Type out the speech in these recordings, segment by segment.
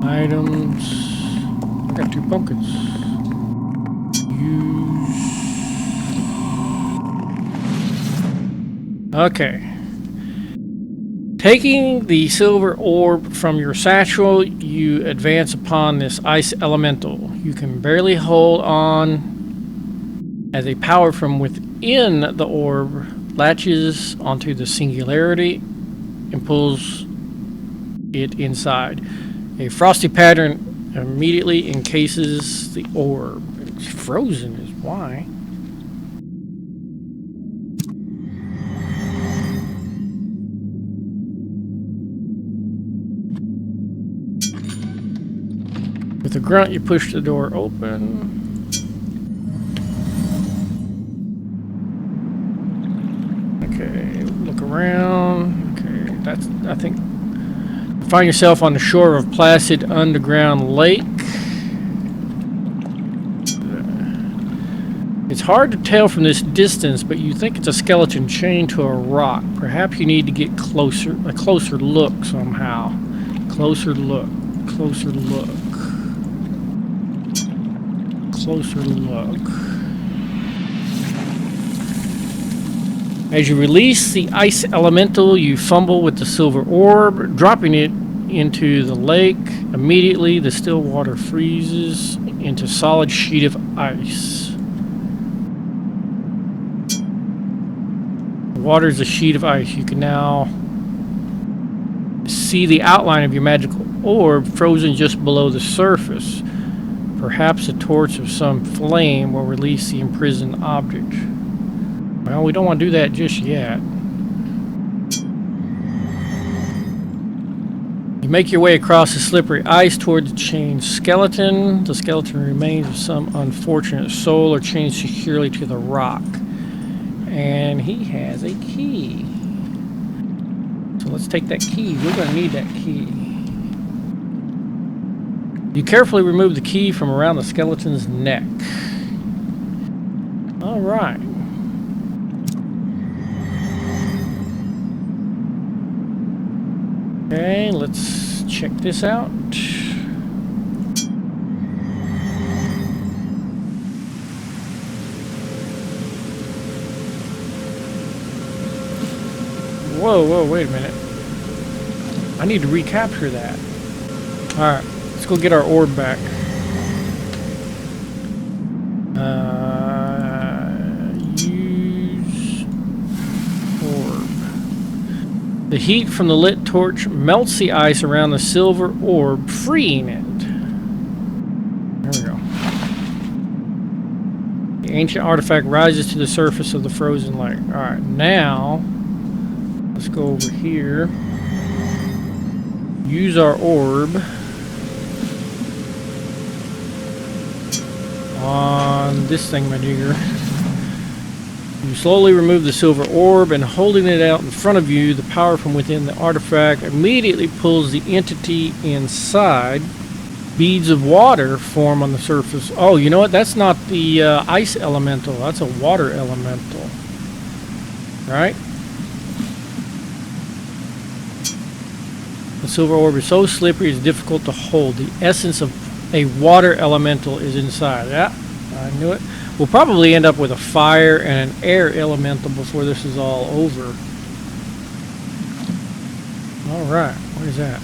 Items. I got 2 pumpkins. Use. Okay. Taking the silver orb from your satchel, you advance upon this ice elemental. You can barely hold on as a power from within the orb latches onto the singularity and pulls it inside. A frosty pattern immediately encases the orb. It's frozen is why. With a grunt, you push the door open. Okay, look around. Okay, that's, I think, you find yourself on the shore of a placid underground lake. It's hard to tell from this distance, but you think it's a skeleton chained to a rock. Perhaps you need to get closer, a closer look somehow. Closer look, closer look. Closer look. As you release the ice elemental, you fumble with the silver orb, dropping it into the lake. Immediately, the still water freezes into a solid sheet of ice. The water is a sheet of ice. You can now see the outline of your magical orb frozen just below the surface. Perhaps a torch of some flame will release the imprisoned object. Well, we don't want to do that just yet. You make your way across the slippery ice toward the chained skeleton. The skeleton remains of some unfortunate soul or chained securely to the rock. And he has a key. So let's take that key. We're going to need that key. You carefully remove the key from around the skeleton's neck. All right. Okay, let's check this out. Whoa, wait a minute. I need to recapture that. All right. Let's go get our orb back. Use orb. The heat from the lit torch melts the ice around the silver orb, freeing it. There we go. The ancient artifact rises to the surface of the frozen lake. Alright, now let's go over here. Use our orb on this thingamajigger. You slowly remove the silver orb, and holding it out in front of you, the power from within the artifact immediately pulls the entity inside. Beads of water form on the surface. Oh, you know what? That's not the ice elemental. That's a water elemental. Right? The silver orb is so slippery it's difficult to hold. The essence of a water elemental is inside. Yeah, I knew it. We'll probably end up with a fire and an air elemental before this is all over. Alright, what is that?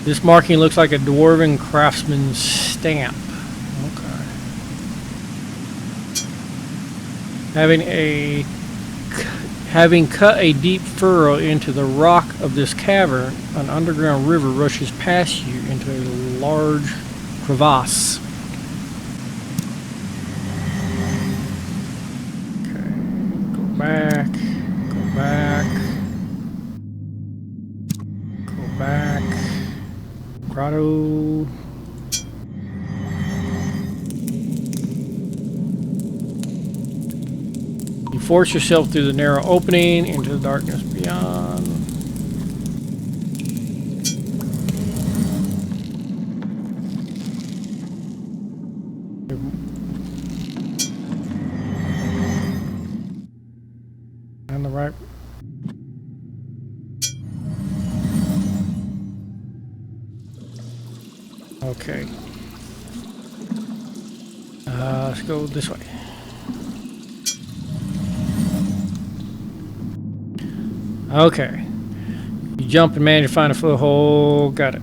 This marking looks like a dwarven craftsman's stamp. Okay. Having cut a deep furrow into the rock of this cavern, an underground river rushes past you into a large crevasse. Okay, go back, go back, go back. Grotto. You force yourself through the narrow opening into the darkness beyond. And the right. Okay. Let's go this way. Okay. You jump and manage to find a foothold. Got it.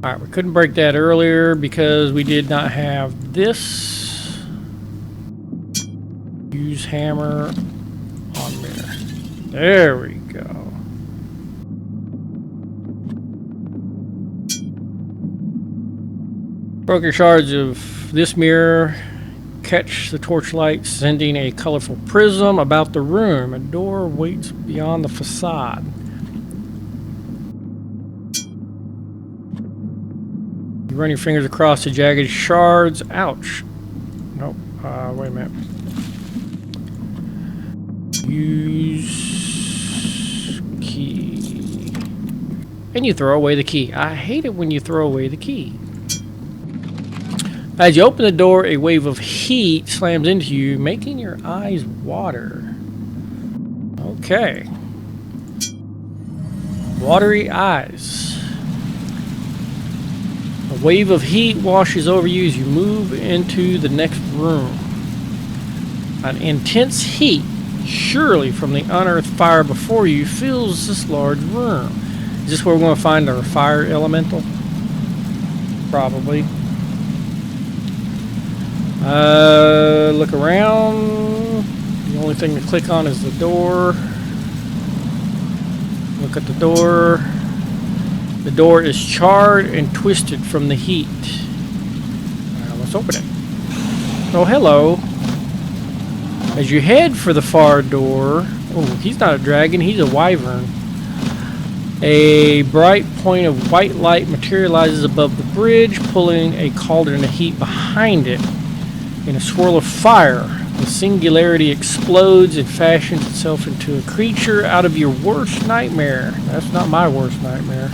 Alright, we couldn't break that earlier because we did not have this. Use hammer on mirror. There we go. Broken shards of this mirror catch the torchlight, sending a colorful prism about the room. A door waits beyond the facade. You run your fingers across the jagged shards. Ouch. Nope. Wait a minute. Use key. And you throw away the key. I hate it when you throw away the key. As you open the door, a wave of heat slams into you, making your eyes water. Okay. Watery eyes. A wave of heat washes over you as you move into the next room. An intense heat, surely from the unearthed fire before you, fills this large room. Is this where we're going to find our fire elemental? Probably. Look around. The only thing to click on is the door. Look at the door. The door is charred and twisted from the heat. Let's open it. Oh, hello. As you head for the far door... Oh, he's not a dragon, he's a wyvern. A bright point of white light materializes above the bridge, pulling a cauldron of heat behind it. In a swirl of fire, the singularity explodes and fashions itself into a creature out of your worst nightmare. That's not my worst nightmare.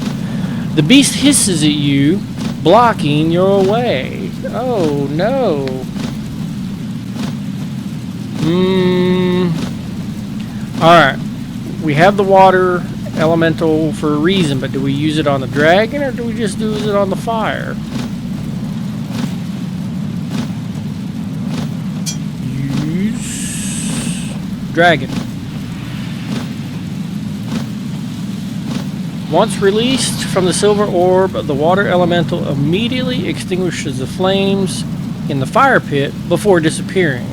The beast hisses at you, blocking your way. Oh no. Alright. We have the water elemental for a reason, but do we use it on the dragon or do we just use it on the fire? Dragon. Once released from the Silver Orb, the water elemental immediately extinguishes the flames in the fire pit before disappearing.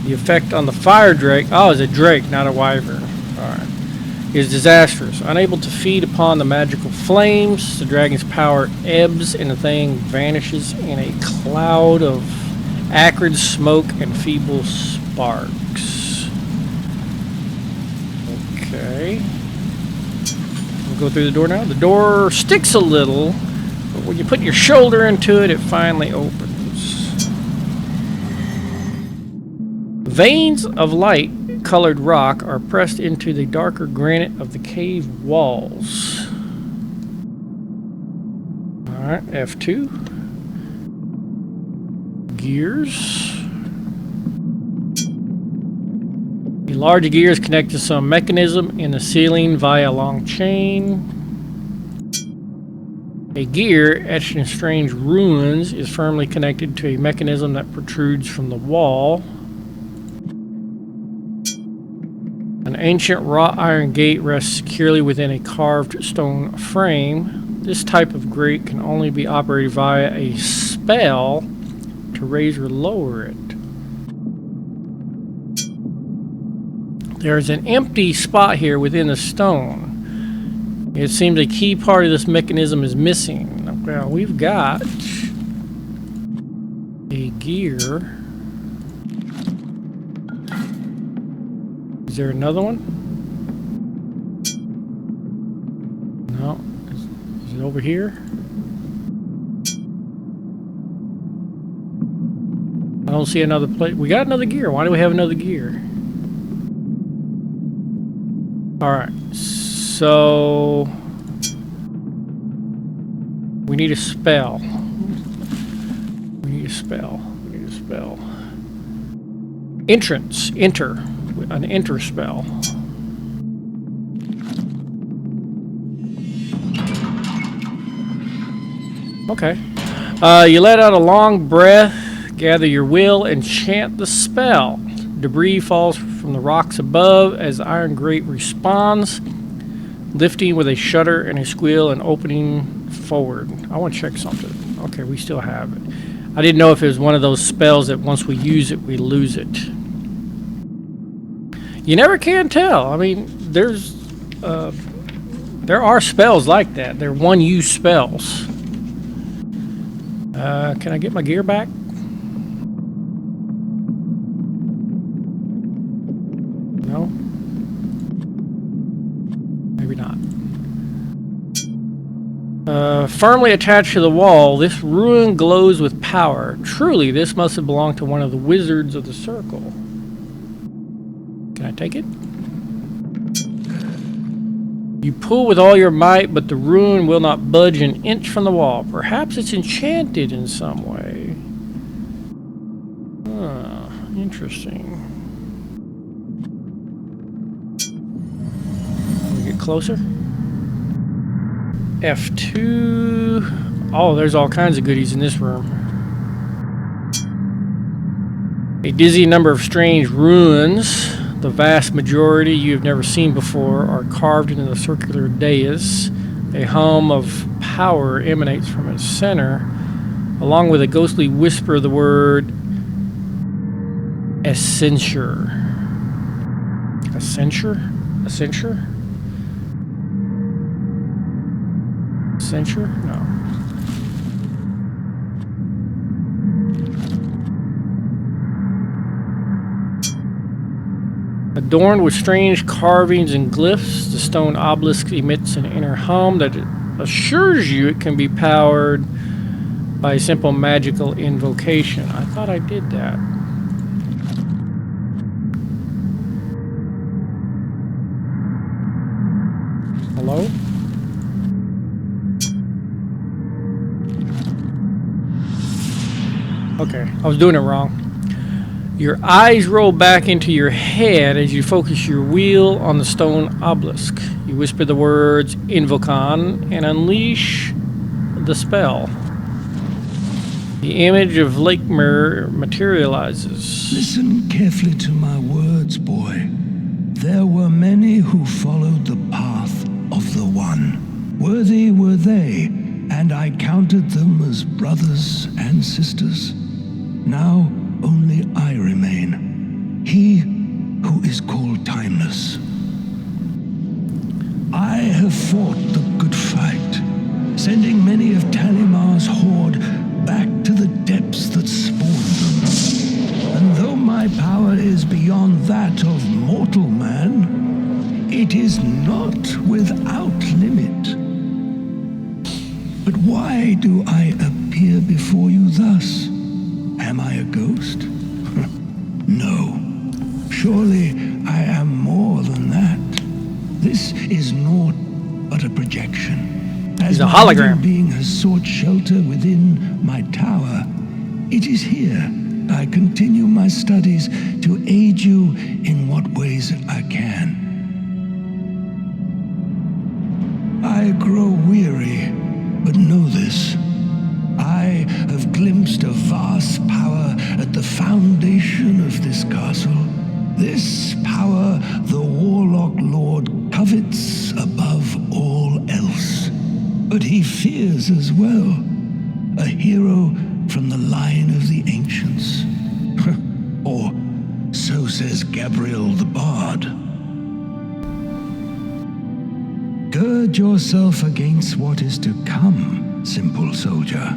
The effect on the fire drake, oh, it's a drake, not a wyvern, alright, is disastrous. Unable to feed upon the magical flames, the dragon's power ebbs and the thing vanishes in a cloud of acrid smoke and feeble sparks. Okay. We'll go through the door now. The door sticks a little, but when you put your shoulder into it, it finally opens. Veins of light-colored rock are pressed into the darker granite of the cave walls. Alright, F2. Gears. The large gears connect to some mechanism in the ceiling via a long chain. A gear etched in strange runes is firmly connected to a mechanism that protrudes from the wall. An ancient wrought iron gate rests securely within a carved stone frame. This type of grate can only be operated via a spell to raise or lower it. There's an empty spot here within the stone. It seems a key part of this mechanism is missing. Well, we've got a gear. Is there another one? No. Is it over here? I don't see another place. We got another gear. Why do we have another gear? Alright, so we need a spell. We need a spell. We need a spell. Entrance. Enter. An enter spell. Okay. You let out a long breath, gather your will, and chant the spell. Debris falls from the rocks above as Iron Grate responds, lifting with a shudder and a squeal and opening forward. I want to check something. Okay, we still have it. I didn't know if it was one of those spells that once we use it, we lose it. You never can tell. I mean, there are spells like that. They're one-use spells. Can I get my gear back? No? Maybe not. Firmly attached to the wall, this ruin glows with power. Truly, this must have belonged to one of the wizards of the circle. Can I take it? You pull with all your might, but the ruin will not budge an inch from the wall. Perhaps it's enchanted in some way. Interesting. Can we get closer? F2. Oh, there's all kinds of goodies in this room. A dizzy number of strange ruins. The vast majority you have never seen before are carved into the circular dais. A hum of power emanates from its center, along with a ghostly whisper of the word Accenture. Accenture? Accenture? Accenture? No. Adorned with strange carvings and glyphs, the stone obelisk emits an inner hum that assures you it can be powered by a simple magical invocation. I thought I did that. Hello? Okay, I was doing it wrong. Your eyes roll back into your head as you focus your wheel on the stone obelisk. You whisper the words Invocon and unleash the spell. The image of Lake Mirror materializes. Listen carefully to my words, boy. There were many who followed the path of the One. Worthy were they, and I counted them as brothers and sisters. Now only I remain, he who is called Timeless. I have fought the good fight, sending many of Talimar's horde back to the depths that spawned them. And though my power is beyond that of mortal man, it is not without limit. But why do I appear before you thus? Am I a ghost? No. Surely I am more than that. This is naught but a projection. As a hologram. Being has sought shelter within my tower, it is here I continue my studies to aid you in what ways I can. I grow weary, but know this. I have glimpsed a vast power at the foundation of this castle. This power the Warlock Lord covets above all else. But he fears as well, a hero from the line of the ancients. Or so says Gabriel the Bard. Gird yourself against what is to come, simple soldier,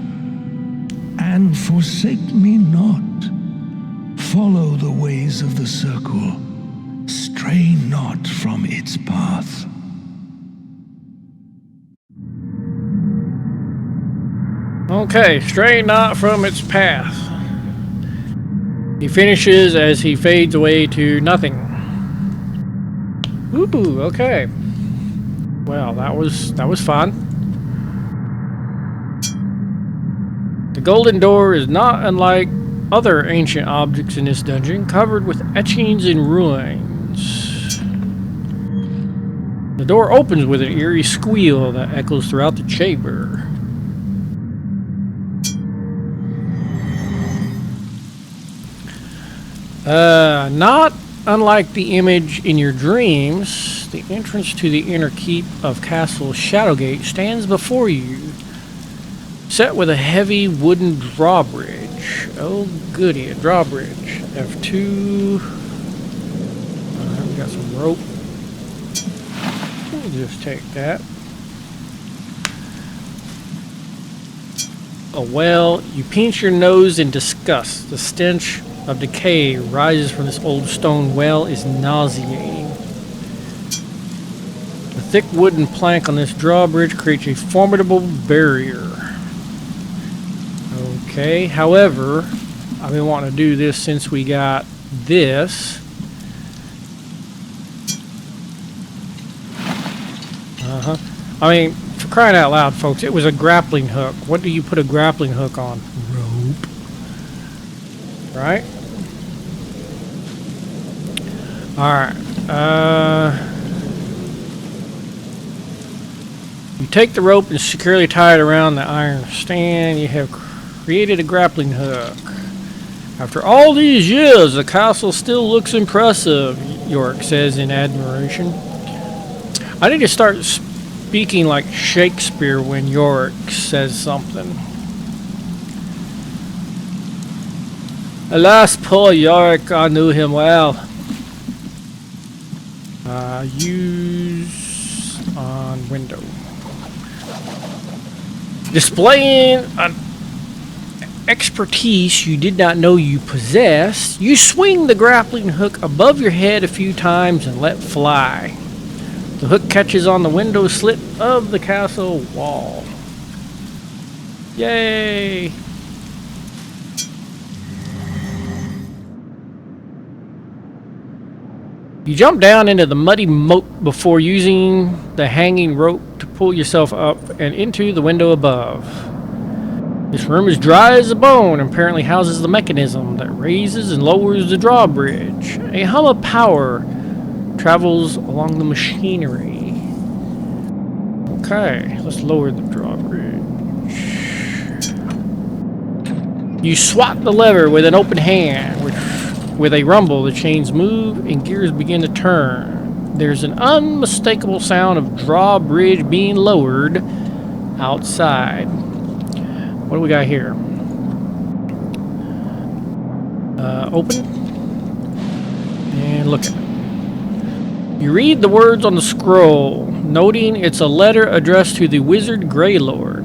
and forsake me not. Follow the ways of the circle. Stray not from its path. Okay, stray not from its path. He finishes as he fades away to nothing. Ooh, okay. Well, that was fun. The golden door is not unlike other ancient objects in this dungeon, covered with etchings and ruins. The door opens with an eerie squeal that echoes throughout the chamber. Not unlike the image in your dreams, the entrance to the inner keep of Castle Shadowgate stands before you, set with a heavy wooden drawbridge. Oh goody, a drawbridge. F2. We got some rope. We'll just take that. A well, you pinch your nose in disgust. The stench of decay rises from this old stone well is nauseating. The thick wooden plank on this drawbridge creates a formidable barrier. Okay, however, I've been wanting to do this since we got this. I mean, for crying out loud, folks, it was a grappling hook. What do you put a grappling hook on? Rope. Right? Alright. You take the rope and securely tie it around the iron stand. You have created a grappling hook. After all these years, the castle still looks impressive, York says in admiration. I need to start speaking like Shakespeare when York says something. Alas, poor York, I knew him well. Use on window. Displaying an expertise you did not know you possessed, you swing the grappling hook above your head a few times and let fly. The hook catches on the window slit of the castle wall. Yay! You jump down into the muddy moat before using the hanging rope to pull yourself up and into the window above. This room is dry as a bone and apparently houses the mechanism that raises and lowers the drawbridge. A hum of power travels along the machinery. Okay, let's lower the drawbridge. You swat the lever with an open hand, which with a rumble, the chains move and gears begin to turn. There's an unmistakable sound of drawbridge being lowered outside. What do we got here? Open. And look at it. You read the words on the scroll, noting it's a letter addressed to the wizard Greylord.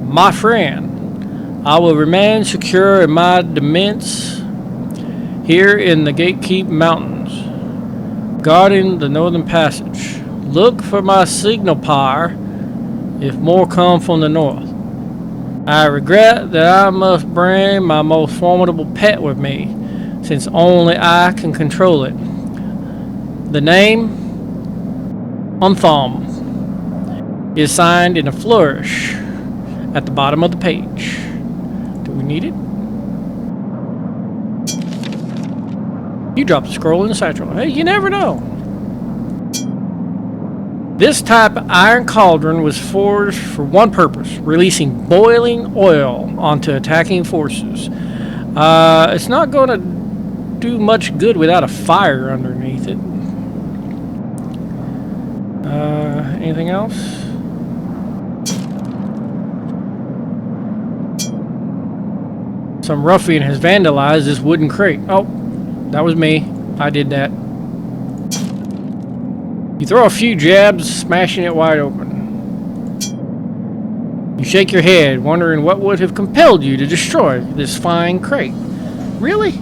My friend, I will remain secure in my demesne here in the Gatekeep Mountains, guarding the northern passage. Look for my signal pyre if more come from the north. I regret that I must bring my most formidable pet with me, since only I can control it. The name, Unthumb, is signed in a flourish at the bottom of the page. Do we need it? You drop the scroll in the satchel. Hey, you never know. This type of iron cauldron was forged for one purpose, releasing boiling oil onto attacking forces. It's not going to do much good without a fire underneath it. Anything else? Some ruffian has vandalized this wooden crate. Oh, that was me. I did that. You throw a few jabs, smashing it wide open. You shake your head, wondering what would have compelled you to destroy this fine crate. Really?